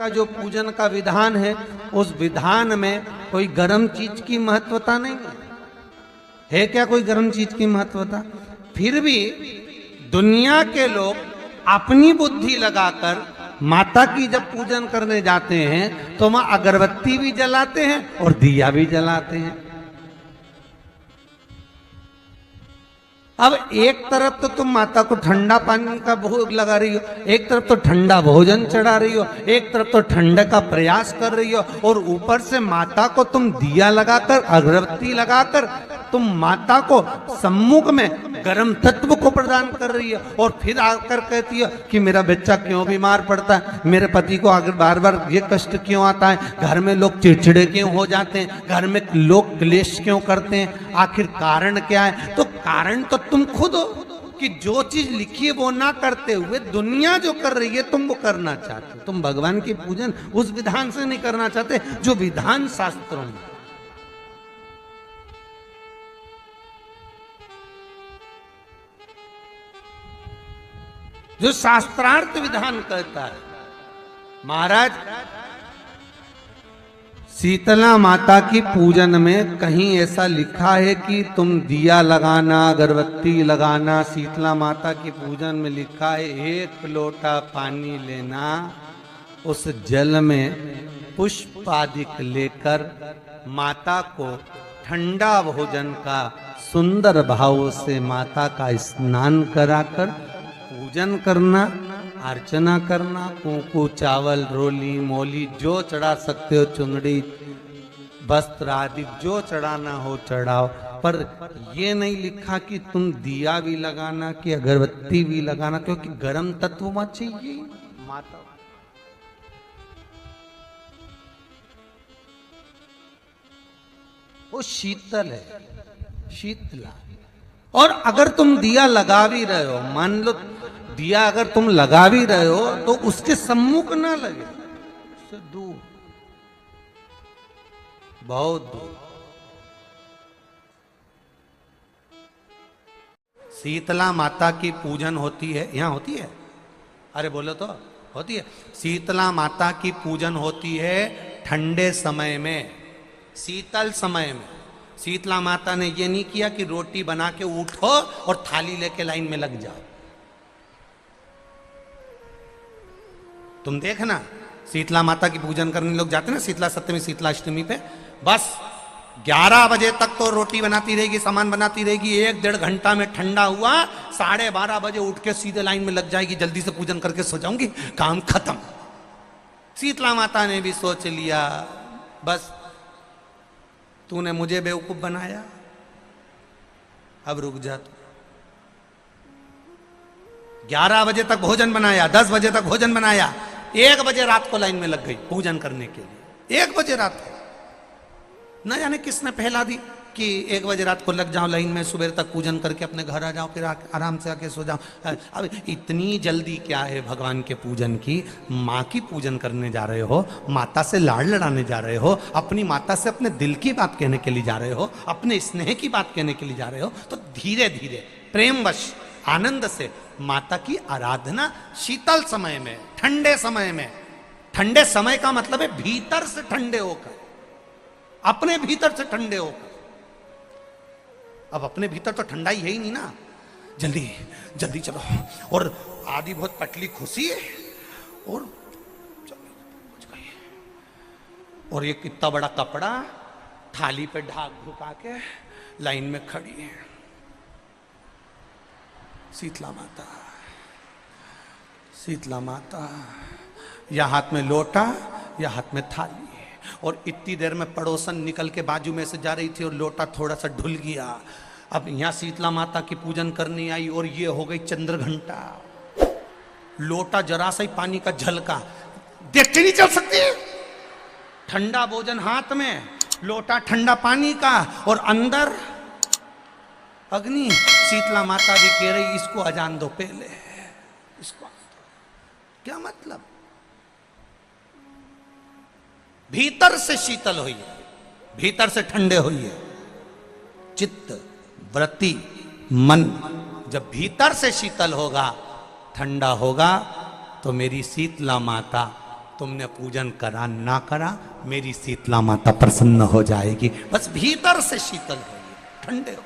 का जो पूजन का विधान है, उस विधान में कोई गर्म चीज की महत्वता नहीं है क्या? कोई गर्म चीज की महत्वता? फिर भी दुनिया के लोग अपनी बुद्धि लगाकर माता की जब पूजन करने जाते हैं तो वहां अगरबत्ती भी जलाते हैं और दिया भी जलाते हैं। अब एक तरफ तो तुम माता को ठंडा पानी का भोग लगा रही हो, एक तरफ तो ठंडा भोजन चढ़ा रही हो, एक तरफ तो ठंडे का प्रयास कर रही हो, और ऊपर से माता को तुम दिया लगाकर अगरबत्ती लगाकर तुम माता को सम्मुख में गर्म तत्व को प्रदान कर रही है, और फिर आकर कहती है कि मेरा बच्चा क्यों बीमार पड़ता है, मेरे पति को अगर बार बार ये कष्ट क्यों आता है, घर में लोग चिड़चिड़े क्यों हो जाते हैं, घर में लोग क्लेश क्यों करते हैं, आखिर कारण क्या है? तो कारण तो तुम खुद हो कि जो चीज लिखी है वो ना करते हुए दुनिया जो कर रही है तुम वो करना चाहते हो। तुम भगवान की पूजन उस विधान से नहीं करना चाहते जो विधान शास्त्रों में। जो शास्त्रार्थ विधान कहता है। महाराज, शीतला माता की पूजन में कहीं ऐसा लिखा है कि तुम दिया लगाना, अगरबत्ती लगाना? शीतला माता की पूजन में लिखा है 1 लोटा पानी लेना, उस जल में पुष्प आदि लेकर माता को ठंडा भोजन का सुंदर भाव से माता का स्नान कराकर पूजन करना, अर्चना करना, कुंकू, चावल, रोली, मोली जो चढ़ा सकते हो, चुनरी, वस्त्र आदि जो चढ़ाना हो चढ़ाओ, पर ये नहीं लिखा कि तुम दिया भी लगाना कि अगरबत्ती भी लगाना, क्योंकि गर्म तत्व मत चाहिए माता। वो शीतल है, शीतला। और अगर तुम दिया लगा भी रहे हो, मान लो दिया अगर तुम लगा भी रहे हो तो उसके सम्मुख ना लगे, उससे दूर, बहुत दूर। शीतला माता की पूजन होती है, यहां होती है? अरे बोलो तो, होती है। शीतला माता की पूजन होती है ठंडे समय में, शीतल समय में। शीतला माता ने ये नहीं किया कि रोटी बना के उठो और थाली लेके लाइन में लग जाओ। तुम देखना, शीतला माता की पूजन करने लोग जाते ना शीतला सप्तमी, शीतला अष्टमी पे, बस 11 बजे तक तो रोटी बनाती रहेगी, सामान बनाती रहेगी, 1-1.5 घंटा में ठंडा हुआ, 12:30 बजे उठ के सीधे लाइन में लग जाएगी, जल्दी से पूजन करके सो जाऊंगी, काम खत्म। शीतला माता ने भी सोच लिया, बस तूने मुझे बेवकूफ बनाया, अब रुक जा तू। 11 बजे तक भोजन बनाया, 10 बजे तक भोजन बनाया, 1 बजे रात को लाइन में लग गई पूजन करने के लिए। 1 बजे रात को, न जाने किसने पहला दी कि 1 बजे रात को लग जाओ लाइन में, सुबह तक पूजन करके अपने घर आ जाओ, फिर आराम से आके सो जाओ। अब इतनी जल्दी क्या है भगवान के पूजन की? माँ की पूजन करने जा रहे हो, माता से लाड़ लड़ाने जा रहे हो, अपनी माता से अपने दिल की बात कहने के लिए जा रहे हो, अपने स्नेह की बात कहने के लिए जा रहे हो, तो धीरे धीरे प्रेमवश आनंद से माता की आराधना शीतल समय में, ठंडे समय में। ठंडे समय का मतलब है भीतर से ठंडे होकर, अपने भीतर से ठंडे होकर। अब अपने भीतर तो ठंडा ही है ही नहीं ना, जल्दी जल्दी चलो, और आधी बहुत पतली खुशी है, और और ये कितना बड़ा कपड़ा थाली पे ढाक ढुका के लाइन में खड़ी है शीतला माता। शीतला माता, या हाथ में लोटा या हाथ में थाली, और इतनी देर में पड़ोसन निकल के बाजू में से जा रही थी और लोटा थोड़ा सा ढुल गया। अब यहां शीतला माता की पूजन करनी आई और ये हो गई चंद्र घंटा। लोटा जरा सा ही पानी का झलका, देख के नहीं चल सकती। ठंडा भोजन हाथ में, लोटा ठंडा पानी का, और अंदर अग्नि। शीतला माता भी कह रही इसको अजान दो पहले, इसको क्या मतलब? भीतर से शीतल हुई है, भीतर से ठंडे हुई है। चित्त, वृत्ति, मन जब भीतर से शीतल होगा, ठंडा होगा, तो मेरी शीतला माता तुमने पूजन करा ना करा, मेरी शीतला माता प्रसन्न हो जाएगी। बस भीतर से शीतल हो, ठंडे हो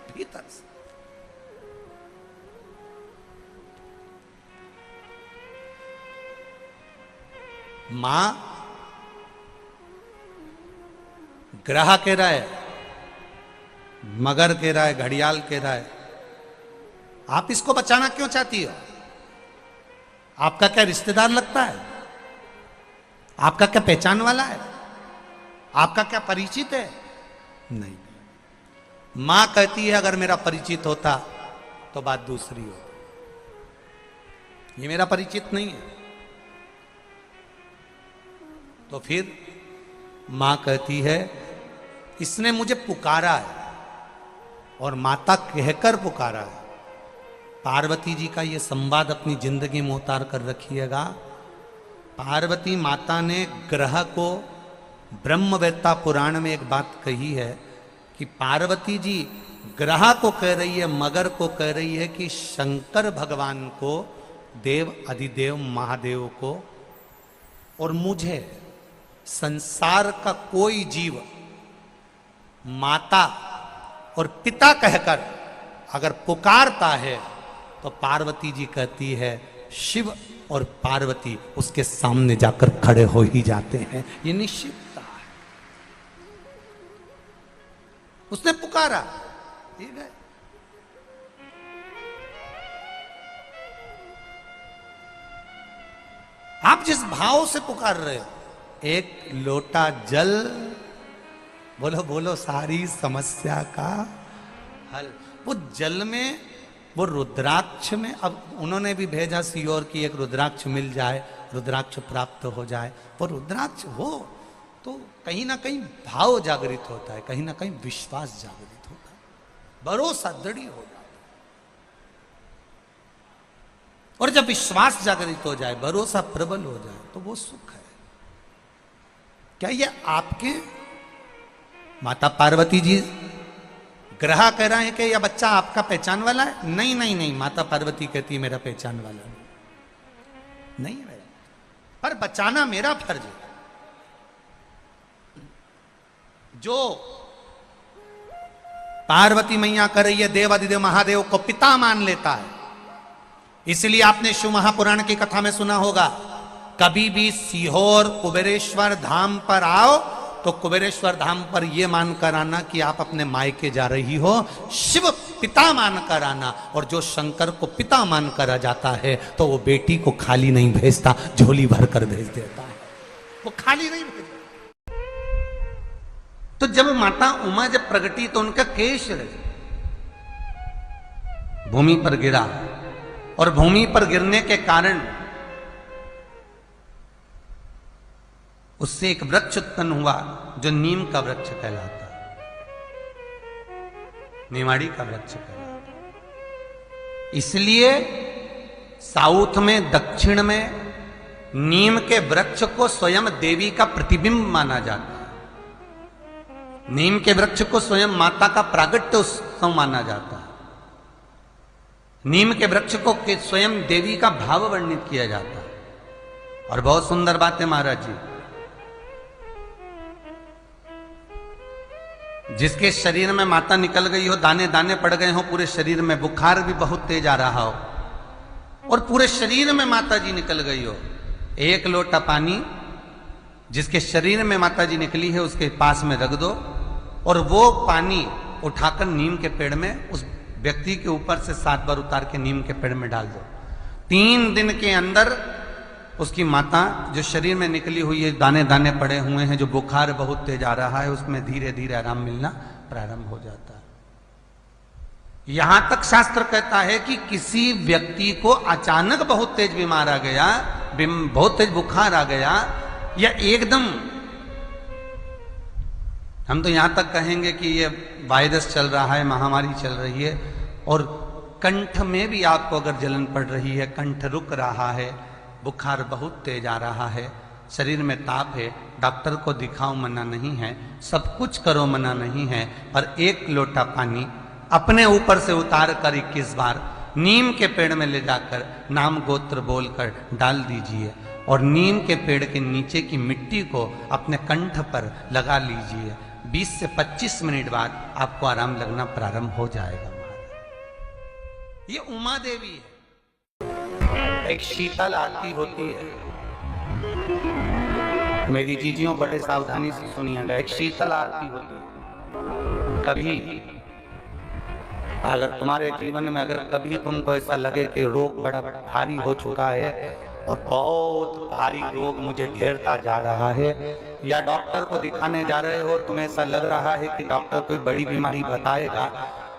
भीतर से। मां ग्रह कह रहा है, मगर कह रहा है, घड़ियाल कह रहा है, आप इसको बचाना क्यों चाहती हो? आपका क्या रिश्तेदार लगता है? आपका क्या पहचान वाला है? आपका क्या परिचित है? नहीं। मां कहती है अगर मेरा परिचित होता तो बात दूसरी हो, ये मेरा परिचित नहीं है। तो फिर मां कहती है इसने मुझे पुकारा है, और माता कहकर पुकारा है। पार्वती जी का ये संवाद अपनी जिंदगी में उतार कर रखिएगा। पार्वती माता ने ग्रह को, ब्रह्मवेत्ता पुराण में एक बात कही है कि पार्वती जी ग्रह को कह रही है, मगर को कह रही है कि शंकर भगवान को, देव अधिदेव महादेव को और मुझे, संसार का कोई जीव माता और पिता कहकर अगर पुकारता है तो पार्वती जी कहती है शिव और पार्वती उसके सामने जाकर खड़े हो ही जाते हैं। ये निश्चितता है। उसने पुकारा, ठीक है। आप जिस भाव से पुकार रहे हो, एक लोटा जल, बोलो बोलो, सारी समस्या का हल। वो जल में, वो रुद्राक्ष में, अब उन्होंने भी भेजा सियोर की एक रुद्राक्ष मिल जाए, रुद्राक्ष प्राप्त हो जाए। वो रुद्राक्ष हो तो कहीं ना कहीं भाव जागृत होता है, कहीं ना कहीं विश्वास जागृत होता है, भरोसा दृढ़ हो जाता है। और जब विश्वास जागृत हो जाए, भरोसा प्रबल हो जाए, तो वो सुख है। क्या ये आपके माता पार्वती जी ग्रह कह रहे हैं कि यह बच्चा आपका पहचान वाला है? नहीं नहीं नहीं, माता पार्वती कहती मेरा पहचान वाला नहीं है, पर बचाना मेरा फर्ज है। जो पार्वती मैया कर रही है, देव अधिदेव महादेव को पिता मान लेता है। इसलिए आपने शिव महापुराण की कथा में सुना होगा, कभी भी सीहोर कुबेरेश्वर धाम पर आओ तो कुबेरेश्वर धाम पर यह मानकर आना कि आप अपने मायके जा रही हो, शिव पिता मानकर आना। और जो शंकर को पिता मानकर आ जाता है तो वो बेटी को खाली नहीं भेजता, झोली भर कर भेज देता है, वो खाली नहीं भेजता। तो जब माता उमा जब प्रगटी तो उनका केश भूमि पर गिरा, और भूमि पर गिरने के कारण उससे एक वृक्ष उत्पन्न हुआ जो नीम का वृक्ष कहलाता, निमाड़ी का वृक्ष कहलाता। इसलिए साउथ में, दक्षिण में नीम के वृक्ष को स्वयं देवी का प्रतिबिंब माना जाता है। नीम के वृक्ष को स्वयं माता का प्रागट्य उत्सव माना जाता है। नीम के वृक्ष को स्वयं देवी का भाव वर्णित किया जाता है। और बहुत सुंदर बात है महाराज जी, जिसके शरीर में माता निकल गई हो, दाने दाने पड़ गए हो पूरे शरीर में, बुखार भी बहुत तेज आ रहा हो, और पूरे शरीर में माता जी निकल गई हो, एक लोटा पानी जिसके शरीर में माता जी निकली है उसके पास में रख दो, और वो पानी उठाकर नीम के पेड़ में उस व्यक्ति के ऊपर से 7 बार उतार के नीम के पेड़ में डाल दो। 3 दिन के अंदर उसकी माता जो शरीर में निकली हुई है, दाने दाने पड़े हुए हैं, जो बुखार बहुत तेज आ रहा है, उसमें धीरे धीरे आराम मिलना प्रारंभ हो जाता है। यहां तक शास्त्र कहता है कि किसी व्यक्ति को अचानक बहुत तेज बीमार आ गया, बहुत तेज बुखार आ गया, या एकदम, हम तो यहां तक कहेंगे कि ये वायरस चल रहा है, महामारी चल रही है, और कंठ में भी आपको अगर जलन पड़ रही है, कंठ रुक रहा है, बुखार बहुत तेज आ रहा है, शरीर में ताप है, डॉक्टर को दिखाओ मना नहीं है, सब कुछ करो मना नहीं है, पर 1 लोटा पानी अपने ऊपर से उतार कर 21 बार नीम के पेड़ में ले जाकर नाम गोत्र बोलकर डाल दीजिए। और नीम के पेड़ के नीचे की मिट्टी को अपने कंठ पर लगा लीजिए। 20 से 25 मिनट बाद आपको आराम लगना प्रारंभ हो जाएगा। ये उमा देवी है। एक शीतल आरती होती है, मेरी जीजियों बड़े सावधानी से सुनिएगा। एक शीतल आरती होती है। कभी अगर तुम्हारे जीवन में अगर कभी तुमको ऐसा लगे कि रोग बड़ा भारी हो चुका है और बहुत भारी रोग मुझे घेरता जा रहा है, या डॉक्टर को दिखाने जा रहे हो, तुम्हें ऐसा लग रहा है कि डॉक्टर कोई बड़ी बीमारी बताएगा,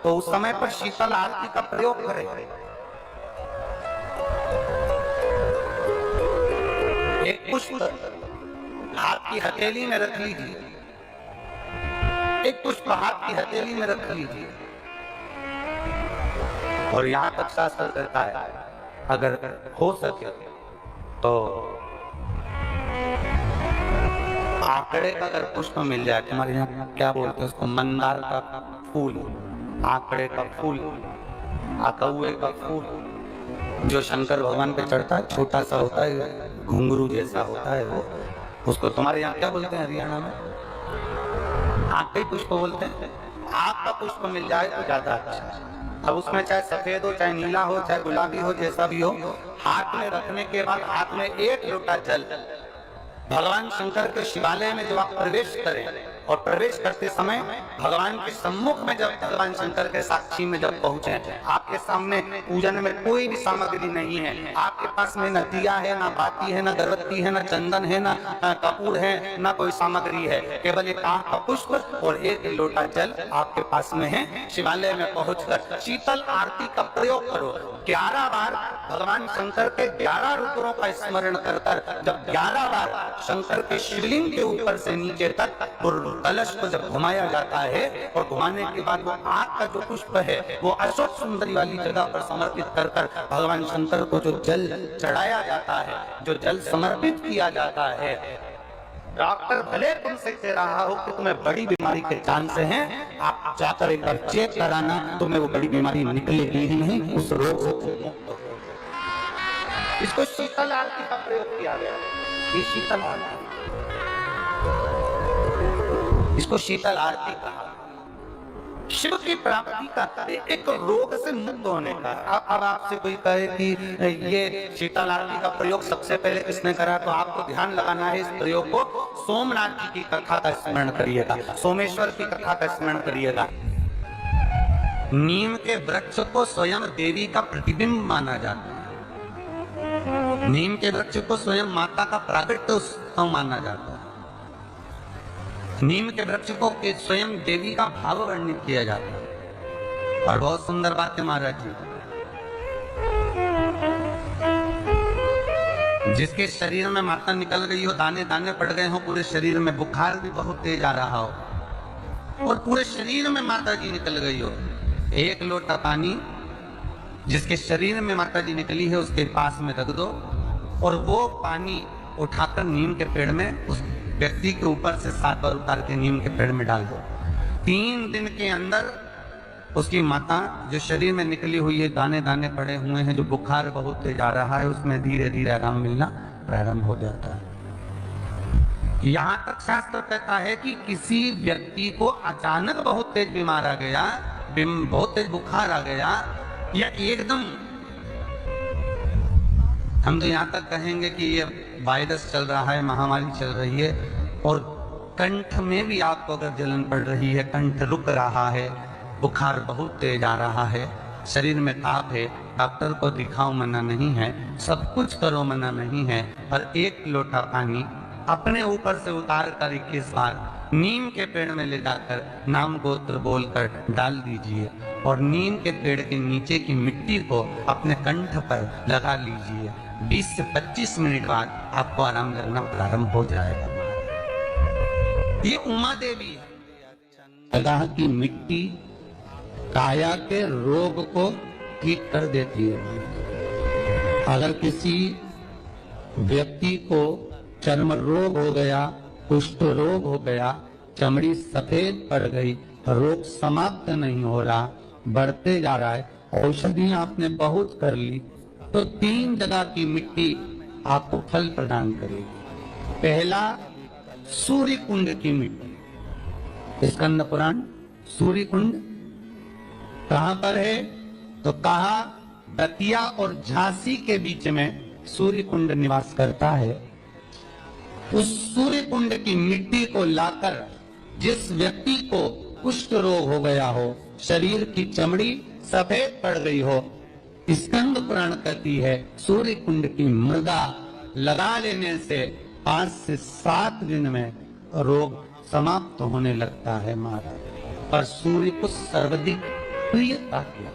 तो उस समय पर शीतल आरती का प्रयोग करें। एक पुष्प हाथ की हथेली में रख लीजिए, एक पुष्प हाथ की हथेली में रख लीजिए, और यहां तक शास्त्र कहता है अगर हो सके तो आंकड़े का अगर पुष्प मिल जाए, तुम्हारे यहाँ क्या बोलते हैं उसको, मंदार का फूल, आंकड़े का फूल, अकौए का फूल, जो शंकर भगवान पे चढ़ता है, छोटा सा होता है, घुंघरू जैसा होता है, वो उसको तुम्हारे यहाँ क्या बोलते हैं हरियाणा में, आंकड़े पुष्प बोलते हैं। आग का पुष्प मिल जाए तो ज्यादा अच्छा। अब उसमें चाहे सफेद हो, चाहे नीला हो, चाहे गुलाबी हो, जैसा भी हो, हाथ में रखने के बाद हाथ में 1 लोटा जल भगवान शंकर के शिवालय में जब आप प्रवेश करें, और प्रवेश करते समय भगवान के सम्मुख में जब भगवान शंकर के साक्षी में जब पहुंचे, आपके सामने पूजन में कोई भी सामग्री नहीं है, आपके पास में न दिया है, ना बाती है, ना अगरबत्ती है, ना चंदन है, ना कपूर है, ना कोई सामग्री है, केवल एक आंख का पुष्प और 1 लोटा जल आपके पास में है। शिवालय में पहुंचकर शीतल आरती का प्रयोग करो। 11 बार भगवान शंकर के 11 रुद्रों का स्मरण कर जब 11 बार शंकर के शिवलिंग के ऊपर से नीचे तक कलश को जब घुमाया जाता है, और घुमाने के बाद वो आग का जो पुष्प है वो अशोक सुंदरी वाली जगह पर समर्पित कर भगवान शंकर को जो जल चढ़ाया जाता है, जो जल समर्पित किया जाता है, डॉक्टर भले तुमसे कह रहा हो कि तुम्हें बड़ी बीमारी के चांस हैं, आप जाकर एक बार चेक कराना, तुम्हें वो बड़ी बीमारी निकलेगी ही नहीं, उस रोग से। इसको शीतल आरती का प्रयोग किया गया। ये शीतल आरती, इसको शीतल आरती कहा। शिव की प्राप्ति का, एक रोग से मुक्त होने का। अब आपसे कोई कहे कि ये शीतल आरती का प्रयोग सबसे पहले किसने करा, तो आपको ध्यान लगाना है इस प्रयोग को सोमनाथ जी की कथा का स्मरण करिएगा, सोमेश्वर की कथा का स्मरण करिएगा। नीम के वृक्ष को स्वयं देवी का प्रतिबिंब माना जाता है, नीम के वृक्ष को स्वयं माता का प्राकट्य माना जाता है, नीम के वृक्ष को स्वयं देवी का भाव वर्णित किया जाता है। और बहुत सुंदर बात है महाराज जी, जिसके शरीर में माता निकल गई हो, दाने दाने पड़ गए हो, पूरे शरीर में बुखार भी बहुत तेज आ रहा हो, और पूरे शरीर में माता जी निकल गई हो, 1 लोटा पानी जिसके शरीर में माता जी निकली है उसके पास में रख दो, और वो पानी उठाकर नीम के पेड़ में उस व्यक्ति के ऊपर से 7 बार उतार के नीम के पेड़ में डाल दो। 3 दिन के अंदर उसकी माता जो शरीर में निकली हुई है, दाने दाने पड़े हुए हैं, जो बुखार बहुत तेज आ रहा है, उसमें धीरे धीरे आराम मिलना प्रारंभ हो जाता है। यहाँ तक शास्त्र कहता है कि किसी व्यक्ति को अचानक बहुत तेज बीमार आ गया, बहुत तेज बुखार आ गया, या एकदम हम तो यहाँ तक कहेंगे कि ये वायरस चल रहा है, महामारी चल रही है, और कंठ में भी आपको अगर जलन पड़ रही है, कंठ रुक रहा है, बुखार बहुत तेज आ रहा है, शरीर में ताप है, डॉक्टर को दिखाओ मना नहीं है, सब कुछ करो मना नहीं है, पर 1 लोटा पानी अपने ऊपर से उतार कर 21 बार नीम के पेड़ में ले जाकर नाम गोत्र बोलकर डाल दीजिए, और नीम के पेड़ के नीचे की मिट्टी को अपने कंठ पर लगा लीजिए। 20 से 25 मिनट बाद आपको आराम लगना प्रारंभ हो जाएगा। ये उमा देवी है। जगह की मिट्टी काया के रोग को ठीक कर देती है। अगर किसी व्यक्ति को चर्म रोग हो गया, कुष्ठ रोग हो गया, चमड़ी सफेद पड़ गई, रोग समाप्त नहीं हो रहा, बढ़ते जा रहा है, औषधियां आपने बहुत कर ली, तो 3 जगह की मिट्टी आपको फल प्रदान करेगी। पहला, सूर्य कुंड की मिट्टी। स्कंद पुराण सूर्य कुंड कहां पर है? तो कहा दतिया और झांसी के बीच में सूर्य कुंड निवास करता है। उस सूर्य कुंड की मिट्टी को लाकर जिस व्यक्ति को कुष्ठ रोग हो गया हो, शरीर की चमड़ी सफेद पड़ गई हो, स्कंद पुराण कहती है सूर्य कुंड की मृदा लगा लेने से 5 से 7 दिन में रोग समाप्त होने लगता है महाराज। पर सूर्य को सर्वाधिक प्रियता किया।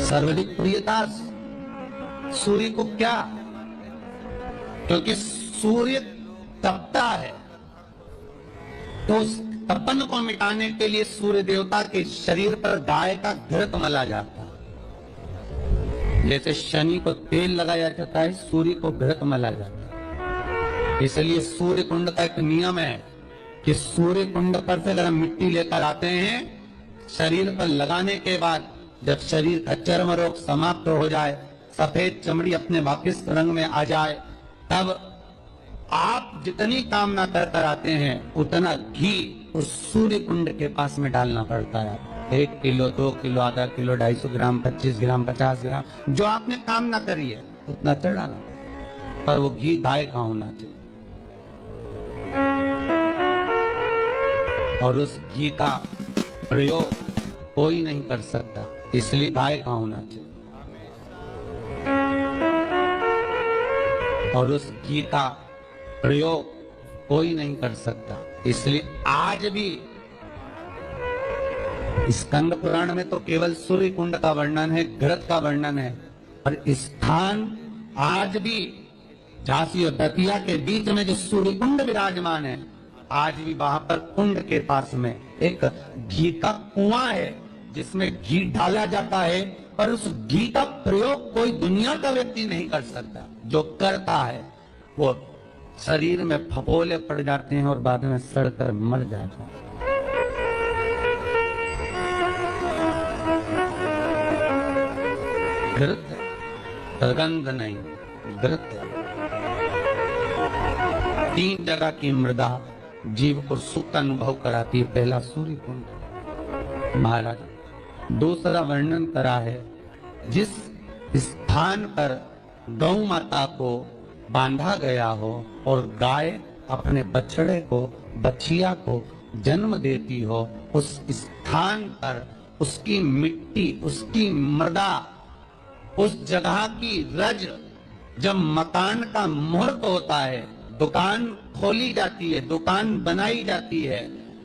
सर्वाधिक प्रियता सूर्य को क्या? क्योंकि सूर्य तपता है, तो उस तपन को मिटाने के लिए सूर्य देवता के शरीर पर गाय का घृत मला जाता है। जैसे शनि को तेल लगाया जाता है, सूर्य को घृत मला जाता है। इसलिए सूर्य कुंड का एक नियम है कि सूर्य कुंड पर से अगर हम मिट्टी लेकर आते हैं, शरीर पर लगाने के बाद जब शरीर का चर्म रोग समाप्त हो जाए, सफेद चमड़ी अपने वापिस रंग में आ जाए, तब आप जितनी कामना कर आते हैं उतना घी उस सूर्य कुंड के पास में डालना पड़ता है। 1 किलो, 2 किलो, आधा किलो, 250 ग्राम, 25 ग्राम, 50 ग्राम, जो आपने कामना करी है उतना चढ़ाना। पर वो घी गाय का होना चाहिए, और उस घी का प्रयोग कोई नहीं कर सकता, इसलिए गाय का होना चाहिए। और उस घी का प्रयोग कोई नहीं कर सकता, इसलिए आज भी स्कंद पुराण में तो केवल सूर्य कुंड का वर्णन है, घृत का वर्णन है, और स्थान आज भी झांसी और दतिया के बीच में जो सूर्य कुंड विराजमान है, आज भी वहां पर कुंड के पास में एक घी का कुआं है जिसमें घी डाला जाता है, पर उस घी का प्रयोग कोई दुनिया का व्यक्ति नहीं कर सकता। जो करता है वो शरीर में फफोले पड़ जाते हैं और बाद में सड़कर मर जाता है। घृत, सुगंध नहीं, घृत। 3 जगह की मृदा जीव को सुख अनुभव कराती है। पहला सूर्य कुंड महाराज। दूसरा वर्णन करा है, जिस स्थान पर गौ माता को बांधा गया हो और गाय अपने बछड़े को, बछिया को जन्म देती हो, उस स्थान पर उसकी मिट्टी, उसकी मृदा, उस जगह की रज, जब मकान का मुहूर्त होता है, दुकान खोली जाती है, दुकान बनाई जाती है,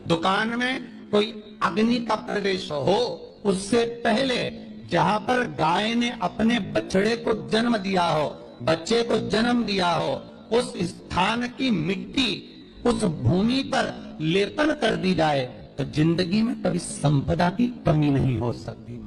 दुकान में कोई अग्नि का प्रवेश हो, उससे पहले जहां पर गाय ने अपने बछड़े को जन्म दिया हो, बच्चे को जन्म दिया हो, उस स्थान की मिट्टी उस भूमि पर लेपन कर दी जाए तो जिंदगी में कभी संपदा की कमी नहीं हो सकती।